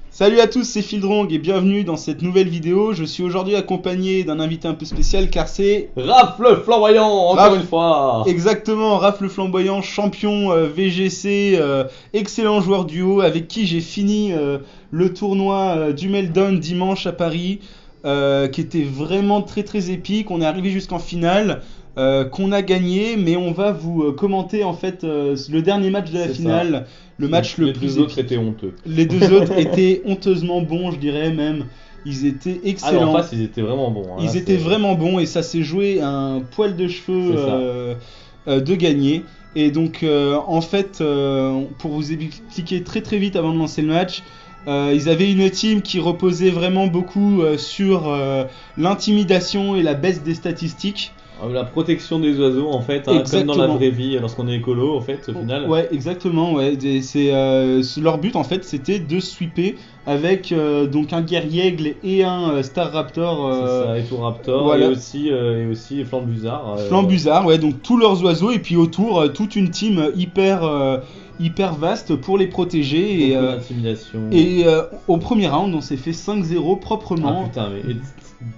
Salut à tous, c'est Fildrong et bienvenue dans cette nouvelle vidéo. Je suis aujourd'hui accompagné d'un invité un peu spécial car c'est Raph le flamboyant, encore une fois. exactement Raph le Flamboyant, champion VGC, excellent joueur duo avec qui j'ai fini le tournoi du Meldon dimanche à Paris, qui était vraiment très très épique. On est arrivé jusqu'en finale. Qu'on a gagné, mais on va vous commenter en fait le dernier match de la C'est finale, le match le Les plus deux autres épique. étaient honteux. Les deux autres étaient honteusement bons, je dirais même. Ils étaient Ah mais en excellents. face, ils étaient vraiment bons. Hein. Là, Ils étaient c'est- vraiment bons et ça s'est joué à un poil de cheveux C'est ça. de gagner. Et donc, en fait, pour vous expliquer très très vite avant de lancer le match, ils avaient une team qui reposait vraiment beaucoup sur l'intimidation et la baisse des statistiques. La protection des oiseaux, en fait, hein, comme dans la Exactement. vraie vie, lorsqu'on est écolo, en fait, au final. Ouais, exactement. Ouais. Leur but en fait, c'était de sweeper avec donc un guerriègle et un Star Raptor. C'est ça, et tout Raptor, voilà. et aussi Flambuzard. Flambuzard, ouais, donc tous leurs oiseaux et puis autour toute une team hyper vaste pour les protéger Beaucoup d'intimidation. et au premier round on s'est fait 5-0 Ah proprement. putain, mais.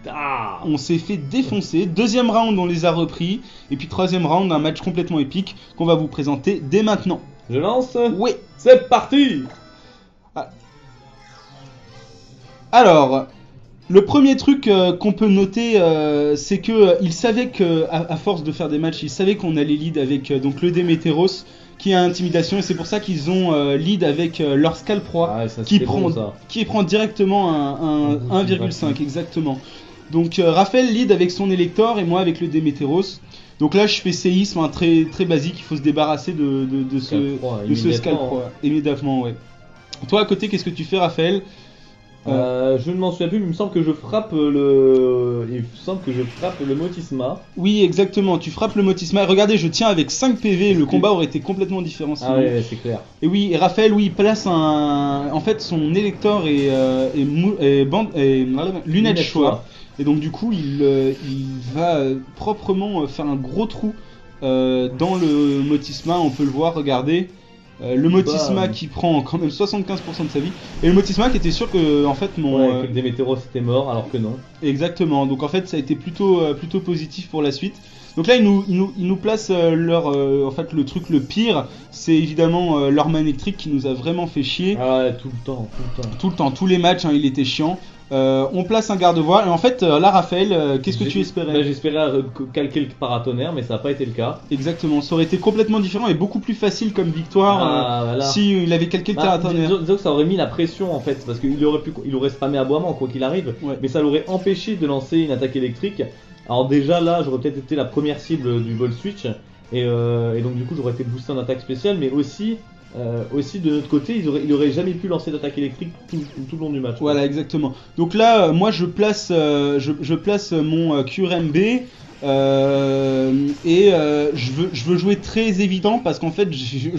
Ah. On s'est fait défoncer. Deuxième round on les a repris et puis troisième round un match complètement épique qu'on va vous présenter dès maintenant. Je lance. Oui. C'est parti. Alors, le premier truc qu'on peut noter, c'est que ils savaient que, à force de faire des matchs, ils savaient qu'on allait lead avec donc le Demeteros qui a intimidation et c'est pour ça qu'ils ont lead avec leur Scalproie Ah, ça, qui c'était prend bon, ça. qui prend directement un 1,5 exactement. Donc Raphaël lead avec son Elector et moi avec le Demeteros. Donc là je fais séisme très très basique, il faut se débarrasser de ce Scalproie, de ce immédiatement, Scalproie immédiatement, ouais. Toi à côté qu'est-ce que tu fais Raphaël? Je ne m'en souviens plus, mais il me semble que je frappe le Motisma. Oui, exactement. Tu frappes le Motisma. Et regardez, je tiens avec 5 PV. Le combat aurait été complètement différent sinon. Ah ouais, c'est clair. Et oui, et Raphaël, oui, il place en fait, son Elector et Lunette Choix. Et donc, du coup, il va proprement faire un gros trou dans le Motisma. On peut le voir, regardez. Le Motisma Bam. qui prend quand même 75% de sa vie. Et le Motisma qui était sûr que, en fait, Ouais, que le Démétéros était mort, alors que non. Exactement, donc en fait ça a été plutôt positif pour la suite. Donc là ils nous placent en fait le truc le pire, c'est évidemment leur Manectric qui nous a vraiment fait chier. Ah ouais, tout le temps, tout le temps. Tout le temps, tous les matchs, hein, il était chiant. On place un garde-voile et en fait là Raphaël, qu'est-ce que tu espérais? Bah, j'espérais calquer le paratonnerre, mais ça n'a pas été le cas. Exactement, ça aurait été complètement différent et beaucoup plus facile comme victoire Voilà. si il avait calqué le Terratonnerre. Disons que ça aurait mis la pression en fait, parce qu'il aurait spammé aboiement quoi qu'il arrive, Ouais. mais ça l'aurait empêché de lancer une attaque électrique. Alors déjà là, j'aurais peut-être été la première cible du Ball Switch, et donc du coup j'aurais été boosté en attaque spéciale, mais aussi de notre côté, il aurait jamais pu lancer d'attaque électrique tout le long du match. Voilà, exactement. Donc là, moi, je place mon QRMB et je veux jouer très évident parce qu'en fait,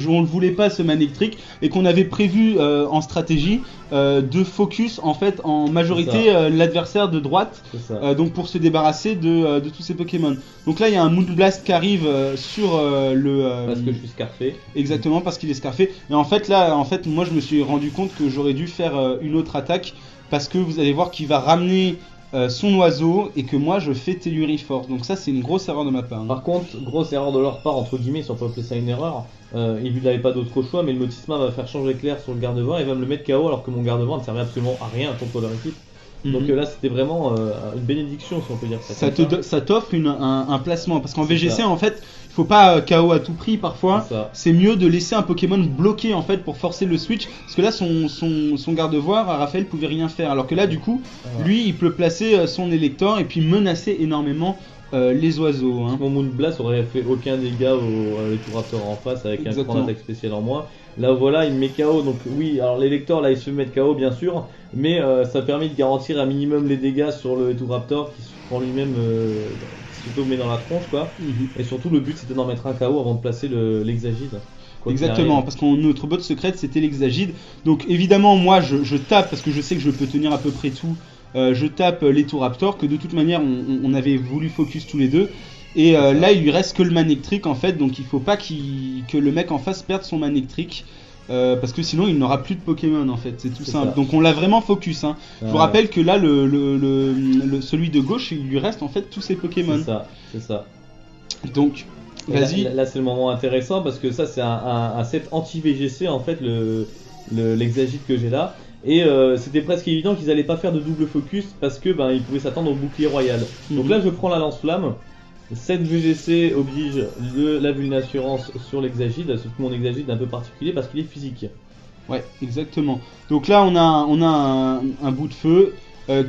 on ne voulait pas ce Manectric et qu'on avait prévu en stratégie de focus en fait en majorité l'adversaire de droite. C'est ça. Donc pour se débarrasser de tous ces Pokémon. Donc là, il y a un Moonblast qui arrive sur Parce que je suis scarfé. exactement, parce qu'il est scarfé. Et en fait, là, moi, je me suis rendu compte que j'aurais dû faire une autre attaque parce que vous allez voir qu'il va ramener son oiseau et que moi, je fais Telluri Force. Donc ça, c'est une grosse erreur de ma part. Hein. Par contre, grosse erreur de leur part, entre guillemets, si on peut appeler ça une erreur. Il n'avait pas d'autre choix, mais le Motisma va faire changer clair sur le garde-vent et va me le mettre KO alors que mon garde-vent ne servait absolument à rien contre leur équipe. Donc là, c'était vraiment une bénédiction, si on peut dire ça. Ça t'offre un placement parce qu'en C'est VGC, ça. en fait, il faut pas KO à tout prix parfois. C'est ça. C'est mieux de laisser un Pokémon bloqué en fait pour forcer le switch parce que là, son garde-voire, Raphaël pouvait rien faire. Alors que là, du coup, Voilà. lui, il peut placer son Elector et puis menacer énormément les oiseaux. Hein. Mon Moonblast aurait fait aucun dégât au Raptor en face avec un Exactement. grand attaque spéciale en moins. Là voilà, il me met KO, donc oui, alors l'électeur là il se fait mettre KO bien sûr, mais ça permet de garantir un minimum les dégâts sur le Raptor qui se prend lui-même, qui se met dans la tronche quoi. Et surtout le but c'était d'en mettre un KO avant de placer l'Hexagide. Quoi qu'il Exactement, arrive. parce que notre bot secrète c'était l'Hexagide. Donc évidemment, moi je tape parce que je sais que je peux tenir à peu près tout. Je tape les Raptor que de toute manière on avait voulu focus tous les deux. Et là il lui reste que le Manectric en fait, donc il faut pas que le mec en face perde son Manectric. parce que sinon il n'aura plus de Pokémon en fait, c'est tout C'est simple. ça. Donc on l'a vraiment focus. Hein. Je vous Ouais. rappelle que là, celui de gauche, il lui reste en fait tous ses Pokémon. C'est ça. Donc, Et là, vas-y. là, c'est le moment intéressant parce que ça c'est un set anti-VGC en fait, l'Exagite que j'ai là. Et c'était presque évident qu'ils allaient pas faire de double focus parce que ben ils pouvaient s'attendre au bouclier royal. Donc là je prends la lance-flamme. Cette VGC oblige la vulnassurance sur l'Exagite, surtout mon Exagite un peu particulier parce qu'il est physique. Ouais, exactement. Donc là, on a un bout de feu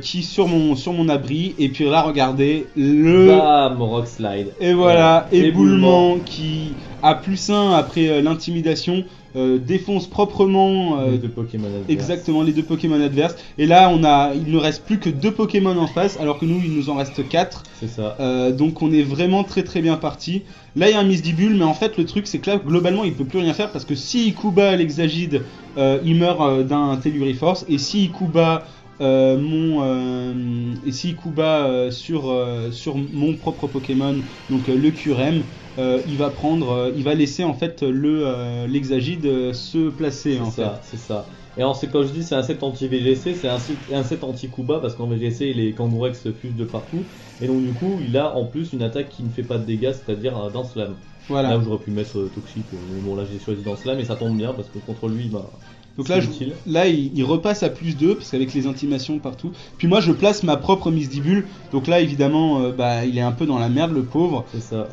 qui sur mon abri. Et puis là, regardez, Bam, Rock Slide. et voilà, Ouais. éboulement qui a +1 après l'intimidation, défonce proprement Les deux Pokémon adverses. exactement les deux Pokémon adverses. Et là, il ne reste plus que 2 Pokémon en face, alors que nous, il nous en reste 4. C'est ça. Donc on est vraiment très très bien parti. Là il y a un Misdibule, mais en fait le truc c'est que là globalement il peut plus rien faire parce que si il coup bas l'Exagide, il meurt d'un Telluriforce, et si il coup bas sur mon propre Pokémon, donc le Curem, il va laisser en fait l'Exagide se placer en fait. C'est ça. Et alors, c'est quand je dis c'est un set anti-VGC, c'est un set anti-Kuba parce qu'en VGC, les Kangourex fusent de partout. Et donc, du coup, il a en plus une attaque qui ne fait pas de dégâts, c'est-à-dire Dance Lame. Voilà. Là où j'aurais pu mettre Toxique, mais bon, là j'ai choisi Dance Lame et ça tombe bien parce que contre lui, bah. Donc c'est là, utile. il repasse à +2 parce qu'avec les intimations partout. Puis moi, je place ma propre Misdibule. Donc là, évidemment, il est un peu dans la merde, le pauvre. C'est ça.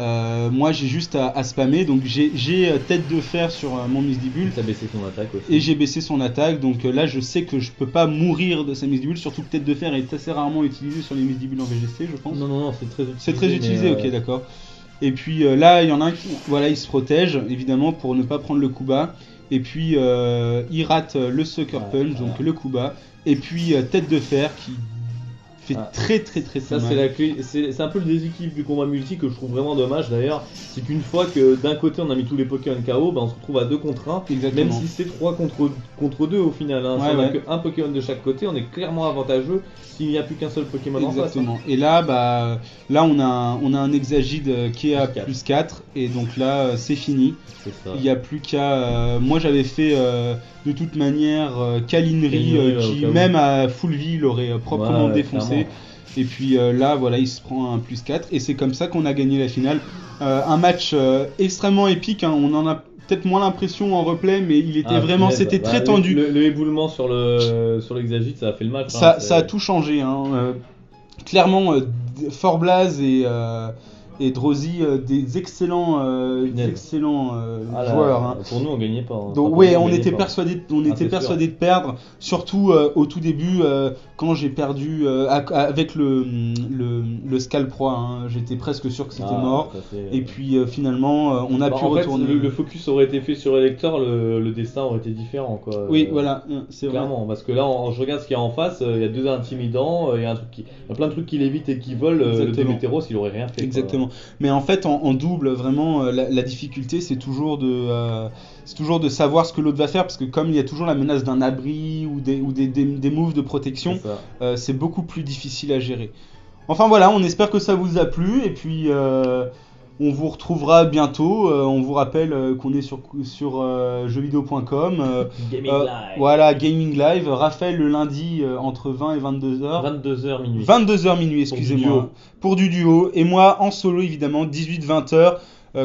Moi, j'ai juste à spammer. Donc j'ai tête de fer sur mon Misdibule. T'as baissé son attaque aussi. Et j'ai baissé son attaque. Donc là, je sais que je peux pas mourir de sa Misdibule. Surtout que tête de fer est assez rarement utilisée sur les Misdibules en VGC, je pense. Non, c'est très utilisé. C'est très utilisé, mais, ok, d'accord. Et puis là, il y en a un qui, voilà, il se protège, évidemment, pour ne pas prendre le coup bas. Et puis il rate le Sucker Punch, donc le coup bas. Et puis tête de fer qui fait très Ça, mal. c'est la clé. C'est un peu le déséquilibre du combat multi que je trouve vraiment dommage d'ailleurs. C'est qu'une fois que d'un côté on a mis tous les Pokémon KO, on se retrouve à 2 contre 1. Exactement. Même si c'est 3 contre 2 au final. Hein. Ouais, si on a ouais. que un Pokémon de chaque côté, on est clairement avantageux s'il n'y a plus qu'un seul Pokémon en face. Exactement. Et là, là on a un Exagide qui est à Plus 4. +4. Et donc là, c'est fini. C'est ça. Il n'y a plus qu'à. Moi j'avais fait de toute manière Câlinerie qui, même à full vie, l'aurait proprement défoncé. Clairement. Et puis là, voilà, il se prend un +4. Et c'est comme ça qu'on a gagné la finale. Un match extrêmement épique. Hein. On en a peut-être moins l'impression en replay, mais il était vraiment. C'était très tendu. Le éboulement sur l'Exagite, ça a fait le match. Ça a tout changé. Hein. Clairement, Fort Blaze et Drowsy, des excellents joueurs. Hein. Pour nous, on gagnait pas. Hein. Donc, ouais, on était persuadés de perdre, surtout au tout début, quand j'ai perdu avec le Scalproie. Hein, j'étais presque sûr que c'était mort. Et puis finalement, on a pu retourner. En fait, le focus aurait été fait sur Elector, le destin aurait été différent. Quoi. Oui, voilà, c'est vrai. Clairement, parce que là, je regarde ce qu'il y a en face, il y a 2 intimidants, il y a plein de trucs qui l'évitent et qui volent. Le Démétéros, il aurait rien fait. Exactement. Quoi. Mais en fait, en double, vraiment, la difficulté, c'est toujours de savoir ce que l'autre va faire, parce que comme il y a toujours la menace d'un abri ou des moves de protection, c'est beaucoup plus difficile à gérer. Enfin voilà, on espère que ça vous a plu, et puis on vous retrouvera bientôt. On vous rappelle qu'on est sur jeuxvideo.com. Gaming Live. Voilà, Gaming Live. Raphaël le lundi entre 20 et 22h. 22h minuit. 22h minuit, excusez-moi. Pour du duo. Et moi en solo évidemment, 18-20h.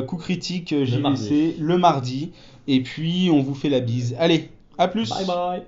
Coup critique JVC le mardi. Et puis on vous fait la bise. Allez, à plus. Bye bye.